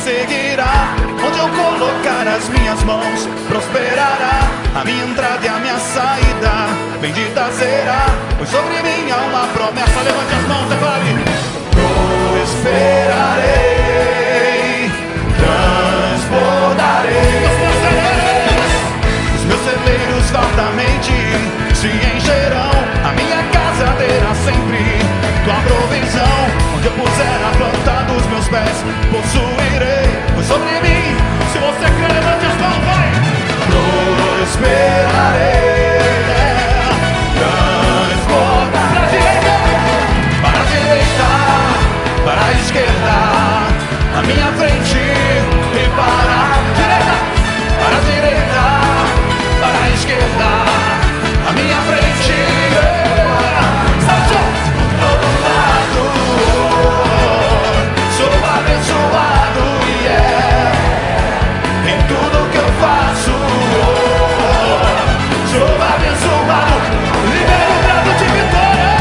seguirá. Onde eu colocar as minhas mãos, prosperará. A minha entrada e a minha saída, bendita será. Pois sobre mim há uma promessa. Levante as mãos e fale: prosperarei, transbordarei. Os meus celeiros fartamente se encherão. A minha casa terá sempre tua provisão. Onde eu puser a planta dos meus pés, possuirei. Pois sobre mim, se você quer, levante as mãos, vai! Prosperarei, transbordarei. Para a direita, para a direita, para a esquerda, à minha frente e para a direita, para a direita, para a esquerda, à minha frente. Todo lado, sou abençoado e em tudo que eu faço, sou abençoado. Libera o brado de vitória.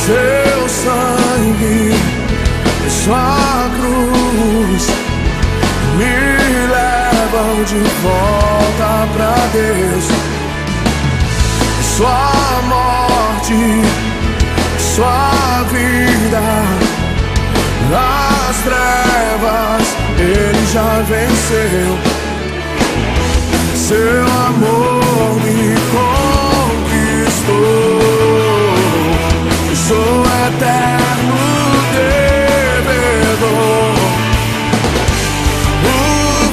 Seu sangue, sua cruz me levam de volta pra Deus. Sua morte, sua vida, nas trevas Ele já venceu. Seu amor me conquistou. Sou eterno devedor. O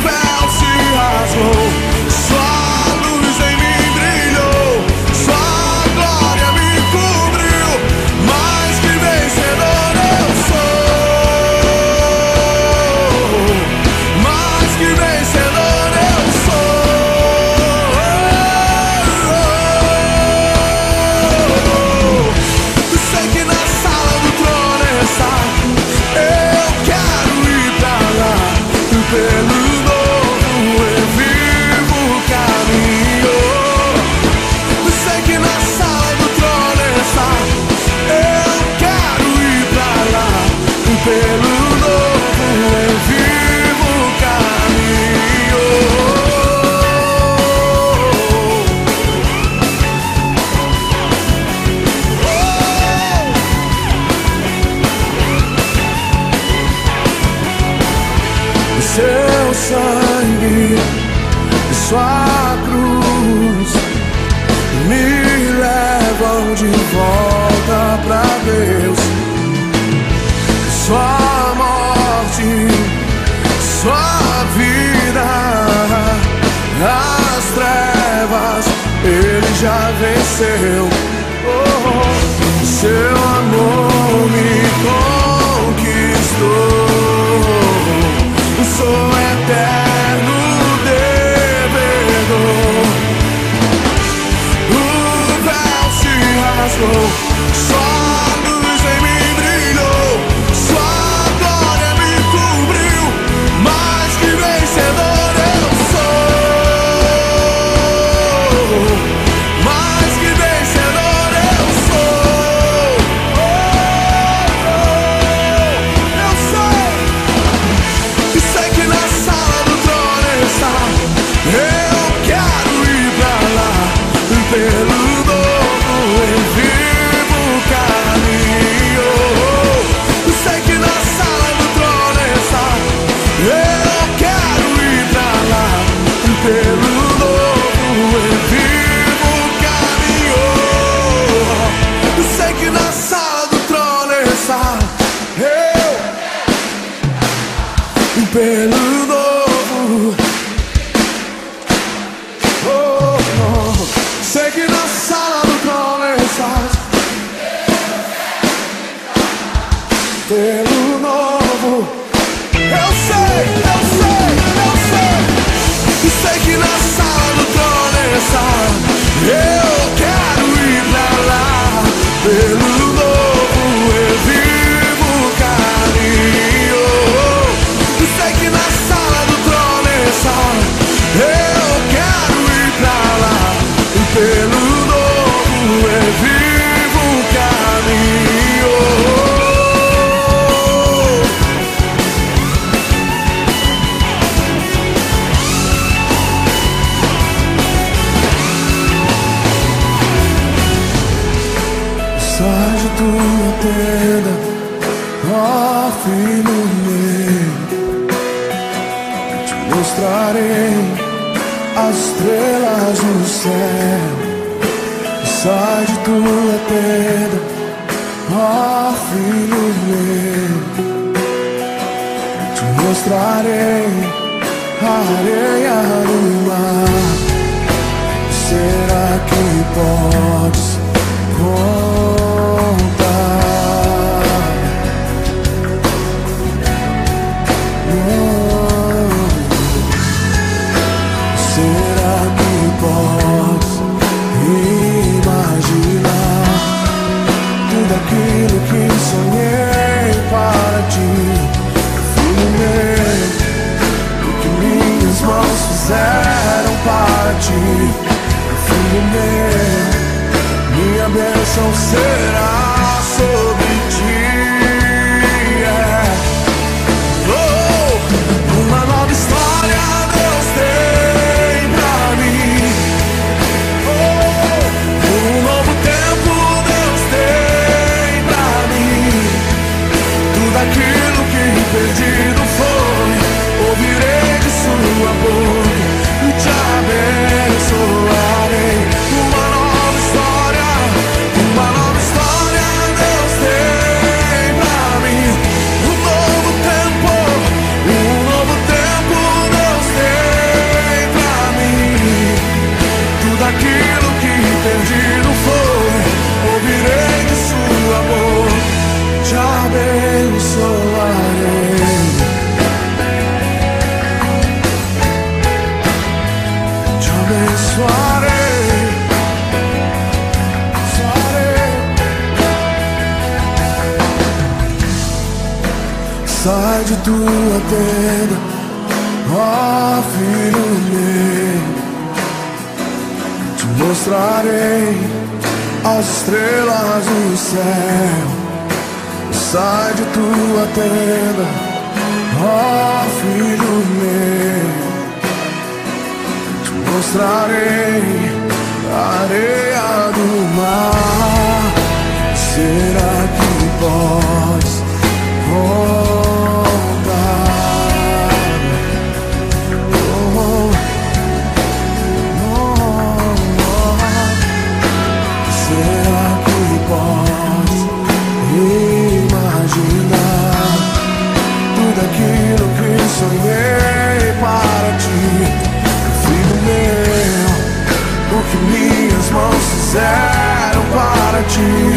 véu se rasgou, sua luz em mim brilhou, sua glória me cobriu. Mais que vencedor eu sou. Mais que vencedor eu Sei que na sala do trono está. Eu quero ir pra lá, pelo novo e vivo caminho. Sei que na sala do trono está. Eu quero ir pra lá, pelo novo e vivo caminho. Seu sangue, sua cruz me levam de volta pra Deus. Sua morte, sua vida, as trevas Ele já venceu. Seu amor me conquistou. Sou eterno devedor. O véu se rasgou, sua luz em mim brilhou, sua glória me cobriu. Mais que vencedor eu sou. Mais que vencedor eu sou. Eu sei. E sei que na sala do trono está. Eu quero ir pra lá, pelo novo e vivo caminho. E sei que na sala do trono está. Eu quero ir pra lá, pelo novo e vivo caminho. E sei que na sala do trono está. Pelo novo, sei que na sala do trono estás. Pelo novo, eu sei, eu sei, eu sei. E sei que na tenda, ó filho meu, eu te mostrarei as estrelas no céu. Sai de tua tenda, ó filho meu, eu te mostrarei a areia do mar. Será que podes contar? Será que podes imaginar tudo aquilo que sonhei para ti, filho meu? O que minhas mãos fizeram para ti, filho meu, minha bênção será sobre ti. Oh, uma nova história Deus tem pra mim. Oh, um novo tempo Deus tem pra mim. Tudo aquilo que perdido foi, ouvirei de sua boca e te abençoarei. Uma nova história Deus tem pra mim. Um novo tempo Deus tem pra mim. Tudo aquilo que perdido foi, ouvirei de sua boca, te abençoarei. Te abençoarei. Sai de tua tenda, ó filho meu, te mostrarei as estrelas do céu. Sai de tua tenda, ó filho meu, te mostrarei a areia do mar. Será que podes contar? Será que podes imaginar tudo aquilo que sonhei para ti, filho meu? O que minhas mãos fizeram para ti,